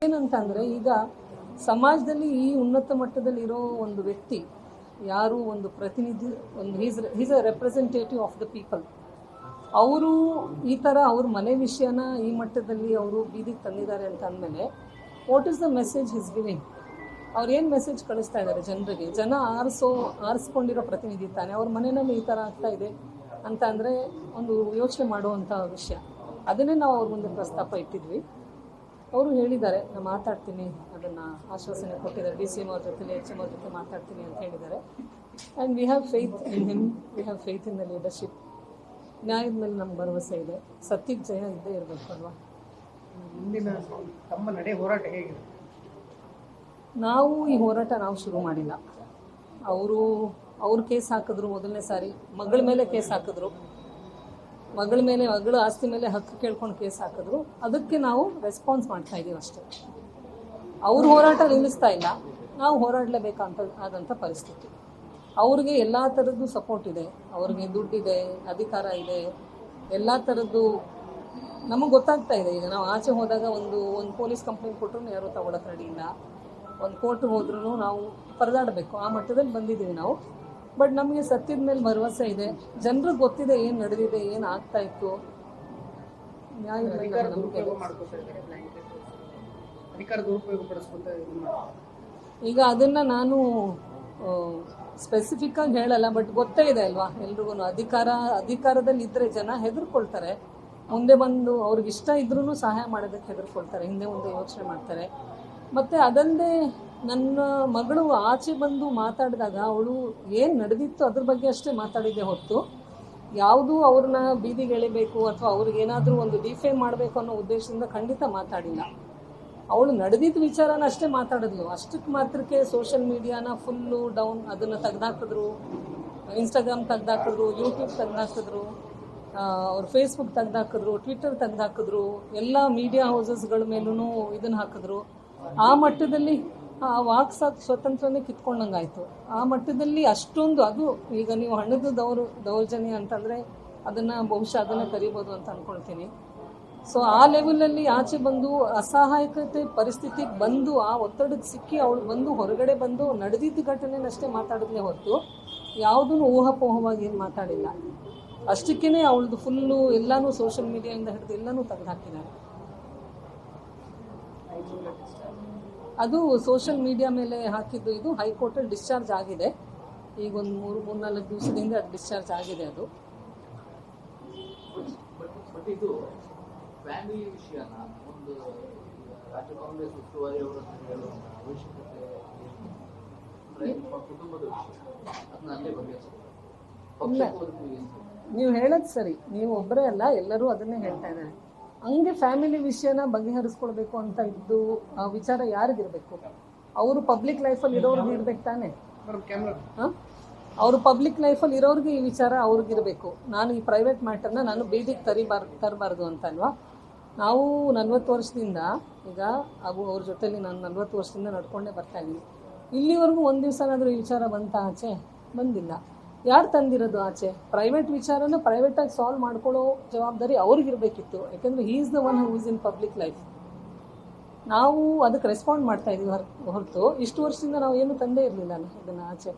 ಏನಂತಂದರೆ ಈಗ ಸಮಾಜದಲ್ಲಿ ಈ ಉನ್ನತ ಮಟ್ಟದಲ್ಲಿ ಇರೋ ಒಂದು ವ್ಯಕ್ತಿ ಯಾರು ಒಂದು ಪ್ರತಿನಿಧಿ ಒಂದು he's a representative of the people. ಅವರು ಈ ಥರ ಅವ್ರ ಮನೆ ವಿಷಯನ ಈ ಮಟ್ಟದಲ್ಲಿ ಅವರು ಬೀದಿಗೆ ತಂದಿದ್ದಾರೆ ಅಂತ ಅಂದಮೇಲೆ what is the message his giving? ಅವ್ರು ಏನು ಮೆಸೇಜ್ ಕಳಿಸ್ತಾ ಇದ್ದಾರೆ ಜನರಿಗೆ? ಜನ ಆರಿಸ್ಕೊಂಡಿರೋ ಪ್ರತಿನಿಧಿ ತಾನೆ, ಅವ್ರ ಮನೆಯಲ್ಲಿ ಈ ಥರ ಆಗ್ತಾ ಇದೆ ಅಂತ ಅಂದರೆ ಒಂದು ಯೋಚನೆ ಮಾಡುವಂಥ ವಿಷಯ. ಅದನ್ನೇ ನಾವು ಅವ್ರ ಮುಂದೆ ಪ್ರಸ್ತಾಪ ಇಟ್ಟಿದ್ವಿ. ಅವರು ಹೇಳಿದ್ದಾರೆ, ನಾನು ಮಾತಾಡ್ತೀನಿ, ಅದನ್ನು ಆಶ್ವಾಸನೆ ಕೊಟ್ಟಿದ್ದಾರೆ. DCM ಅವ್ರ ಜೊತೆ HM ಅವ್ರ ಜೊತೆ ಮಾತಾಡ್ತೀನಿ ಅಂತ ಹೇಳಿದ್ದಾರೆ. And we have faith in him, we have faith in the leadership. ನ್ಯಾಯದ ಮೇಲೆ ನಮ್ಗೆ ಭರವಸೆ ಇದೆ. ಸತ್ಯಕ್ಕೆ ಜಯ ಇದ್ದೇ ಇರಬೇಕು ಅಲ್ವಾ? ಮುಂದಿನ ತಮ್ಮ ನಡೆ ಹೋರಾಟ ಹೇಗಿದೆ? ನಾವು ಈ ಹೋರಾಟ ನಾವು ಶುರು ಮಾಡಿಲ್ಲ. ಅವರು ಕೇಸ್ ಹಾಕಿದ್ರು ಮೊದಲನೇ ಸಾರಿ, ಮಗಳ ಮೇಲೆ ಕೇಸ್ ಹಾಕಿದ್ರು, ಮಗಳ ಆಸ್ತಿ ಮೇಲೆ ಹಕ್ಕು ಕೇಳ್ಕೊಂಡು ಕೇಸ್ ಹಾಕಿದ್ರು. ಅದಕ್ಕೆ ನಾವು ರೆಸ್ಪಾನ್ಸ್ ಮಾಡ್ತಾ ಇದ್ದೀವಿ ಅಷ್ಟೇ. ಅವ್ರ ಹೋರಾಟ ನಿಲ್ಲಿಸ್ತಾ ಇಲ್ಲ, ನಾವು ಹೋರಾಡಲೇಬೇಕಾದಂಥ ಪರಿಸ್ಥಿತಿ. ಅವ್ರಿಗೆ ಎಲ್ಲ ಥರದ್ದು ಸಪೋರ್ಟ್ ಇದೆ, ಅವ್ರಿಗೆ ದುಡ್ಡಿದೆ, ಅಧಿಕಾರ ಇದೆ, ಎಲ್ಲ ಥರದ್ದು ನಮಗೆ ಗೊತ್ತಾಗ್ತಾ ಇದೆ. ಈಗ ನಾವು ಆಚೆ ಹೋದಾಗ ಒಂದು ಪೊಲೀಸ್ ಕಂಪ್ಲೇಂಟ್ ಕೊಟ್ಟರು ಯಾರೂ ತಗೊಳಕ್ಕೆ ರೆಡಿ ಇಲ್ಲ, ಒಂದು ಕೋರ್ಟ್ಗೆ ಹೋದ್ರೂ ನಾವು ಪರದಾಡಬೇಕು, ಆ ಮಟ್ಟದಲ್ಲಿ ಬಂದಿದ್ದೀವಿ ನಾವು. ಬಟ್ ನಮಗೆ ಸತ್ಯದ ಮೇಲೆ ಭರವಸೆ ಇದೆ. ಜನರಿಗೆ ಗೊತ್ತಿದೆ ಏನು ನಡೆದಿದೆ, ಏನು ಆಗ್ತಾ ಇತ್ತು. ಈಗ ಅದನ್ನು ನಾನು ಸ್ಪೆಸಿಫಿಕ್ಕಾಗಿ ಹೇಳಲ್ಲ, ಬಟ್ ಗೊತ್ತೇ ಇದೆ ಅಲ್ವಾ ಎಲ್ರಿಗೂ. ಅಧಿಕಾರದಲ್ಲಿ ಇದ್ದರೆ ಜನ ಹೆದರ್ಕೊಳ್ತಾರೆ, ಮುಂದೆ ಬಂದು ಅವ್ರಿಗೆ ಇಷ್ಟ ಇದ್ರೂ ಸಹಾಯ ಮಾಡೋದಕ್ಕೆ ಹೆದರ್ಕೊಳ್ತಾರೆ, ಹಿಂದೆ ಮುಂದೆ ಯೋಚನೆ ಮಾಡ್ತಾರೆ. ಮತ್ತು ಅದಲ್ಲದೆ ನನ್ನ ಮಗಳು ಆಚೆ ಬಂದು ಮಾತಾಡಿದಾಗ ಅವಳು ಏನು ನಡೆದಿತ್ತು ಅದ್ರ ಬಗ್ಗೆ ಅಷ್ಟೇ ಮಾತಾಡಿದ್ದೆ ಹೊರತು ಯಾವುದೂ ಅವ್ರನ್ನ ಬೀದಿಗೆ ಎಳಿಬೇಕು ಅಥವಾ ಅವ್ರಿಗೇನಾದರೂ ಒಂದು ಡಿಫೇಮ್ ಮಾಡಬೇಕು ಅನ್ನೋ ಉದ್ದೇಶದಿಂದ ಖಂಡಿತ ಮಾತಾಡಿಲ್ಲ. ಅವಳು ನಡೆದಿದ್ದ ವಿಚಾರನ ಅಷ್ಟೇ ಮಾತಾಡಿದ್ಲು. ಅಷ್ಟಕ್ಕೆ ಮಾತ್ರಕ್ಕೆ ಸೋಷಿಯಲ್ ಮೀಡಿಯಾನ ಫುಲ್ಲು ಡೌನ್, ಅದನ್ನು ತೆಗೆದಾಕಿದ್ರು, ಇನ್ಸ್ಟಾಗ್ರಾಮ್ ತೆಗೆದಾಕಿದ್ರು, ಯೂಟ್ಯೂಬ್ ತೆಗೆದಾಕಿದ್ರು, ಅವ್ರು ಫೇಸ್ಬುಕ್ ತೆಗೆದಾಕಿದ್ರು, ಟ್ವಿಟ್ಟರ್ ತೆಗೆದಾಕಿದ್ರು, ಎಲ್ಲ ಮೀಡಿಯಾ ಹೌಸಸ್ಗಳ ಮೇಲೂ ಇದನ್ನು ಹಾಕಿದ್ರು. ಆ ಮಟ್ಟದಲ್ಲಿ ವಾಕ್ ಸ್ವತಂತ್ರನೇ ಕಿತ್ಕೊಂಡಂಗಾಯಿತು. ಆ ಮಟ್ಟದಲ್ಲಿ ಅಷ್ಟೊಂದು, ಅದು ಈಗ ನೀವು ಹಣದ ದೌರ್ಜನ್ಯ ಅಂತಂದರೆ ಬಹುಶಃ ಅದನ್ನು ಕರಿಬೋದು ಅಂತ ಅಂದ್ಕೊಳ್ತೀನಿ. ಸೊ ಆ ಲೆವೆಲಲ್ಲಿ ಆಚೆ ಬಂದು ಅಸಹಾಯಕತೆ ಪರಿಸ್ಥಿತಿಗೆ ಬಂದು ಆ ಒತ್ತಡಕ್ಕೆ ಸಿಕ್ಕಿ ಅವಳು ಬಂದು ಹೊರಗಡೆ ಬಂದು ನಡೆದಿದ್ದ ಘಟನೆನಷ್ಟೇ ಮಾತಾಡಿದ್ಲೇ ಹೊರತು ಯಾವುದೂ ಊಹಾಪೋಹವಾಗಿ ಏನು ಮಾತಾಡಿಲ್ಲ. ಅಷ್ಟಕ್ಕೇ ಅವಳದು ಫುಲ್ಲು ಎಲ್ಲನೂ ಸೋಷಿಯಲ್ ಮೀಡಿಯಾದಿಂದ ಹಿಡಿದು ಎಲ್ಲನೂ ತೆಗೆದುಹಾಕಿದ್ದಾರೆ. ಅದು ಸೋಷಿಯಲ್ ಮೀಡಿಯಾ ಮೇಲೆ ಹಾಕಿದ್ದು. ಇದು ಹೈಕೋರ್ಟಲ್ಲಿ ಡಿಸ್ಚಾರ್ಜ್ ಆಗಿದೆ. ಈಗ ಒಂದು 3-4 ದಿವಸದಿಂದ ಅದು ಡಿಸ್ಚಾರ್ಜ್ ಆಗಿದೆ. ಅದು ಇದು ಫ್ಯಾಮಿಲಿ ವಿಷಯನ ಒಂದು ರಾಜ್ಯ ಕಾಂಗ್ರೆಸ್ ಉಸ್ತುವಾರಿ ಅವರನ್ನು ಹೇಳುವಂಥ ಅವಶ್ಯಕತೆ ಕುಟುಂಬದ ವಿಷಯ ಅದನ್ನ ಅಲ್ಲೇ ಬಗೆಹರಿಸಬಹುದು. ನೀವು ಹೇಳೋದು ಸರಿ, ನೀವು ಒಬ್ಬರೇ ಅಲ್ಲ, ಎಲ್ಲರೂ ಅದನ್ನೇ ಹೇಳ್ತಾ ಇದ್ದಾರೆ. ಹಂಗೆ ಫ್ಯಾಮಿಲಿ ವಿಷಯನ ಬಗೆಹರಿಸ್ಕೊಳ್ಬೇಕು ಅಂತ ಇದ್ದು ಆ ವಿಚಾರ ಯಾರಿಗಿರಬೇಕು? ಅವರು ಪಬ್ಲಿಕ್ ಲೈಫಲ್ಲಿ ಇರೋರ್ಗೆ ಇರ್ಬೇಕು ತಾನೆ. ಅವರು ಪಬ್ಲಿಕ್ ಲೈಫಲ್ಲಿ ಇರೋರಿಗೆ ಈ ವಿಚಾರ ಅವ್ರಿಗಿರಬೇಕು. ನಾನು ಈ ಪ್ರೈವೇಟ್ ಮ್ಯಾಟರ್ನ ನಾನು ಬೀದಿಗೆ ತರಬಾರ್ದು ಅಂತ ಅಲ್ವಾ? ನಾವು 40 ವರ್ಷದಿಂದ ಈಗ ಅವ್ರ ಜೊತೆಲಿ ನಾನು 40 ವರ್ಷದಿಂದ ನಡ್ಕೊಂಡೇ ಬರ್ತಾ ಇದ್ದೀನಿ. ಇಲ್ಲಿವರೆಗೂ ಒಂದು ದಿವಸನಾದರೂ ಈ ವಿಚಾರ ಆಚೆ ಬಂದಿಲ್ಲ. ಯಾರು ತಂದಿರೋದು ಆಚೆ? ಪ್ರೈವೇಟ್ ವಿಚಾರನ ಪ್ರೈವೇಟಾಗಿ ಸಾಲ್ವ್ ಮಾಡ್ಕೊಳ್ಳೋ ಜವಾಬ್ದಾರಿ ಅವ್ರಿಗಿರಬೇಕಿತ್ತು. ಯಾಕೆಂದರೆ he is the one who is in public life. ನಾವು ಅದಕ್ಕೆ ರೆಸ್ಪಾಂಡ್ ಮಾಡ್ತಾ ಇದ್ದೀವಿ ಹೊರತು ಇಷ್ಟು ವರ್ಷದಿಂದ ನಾವು ಏನು ತಂದೇ ಇರಲಿಲ್ಲ ಇದನ್ನು ಆಚೆ.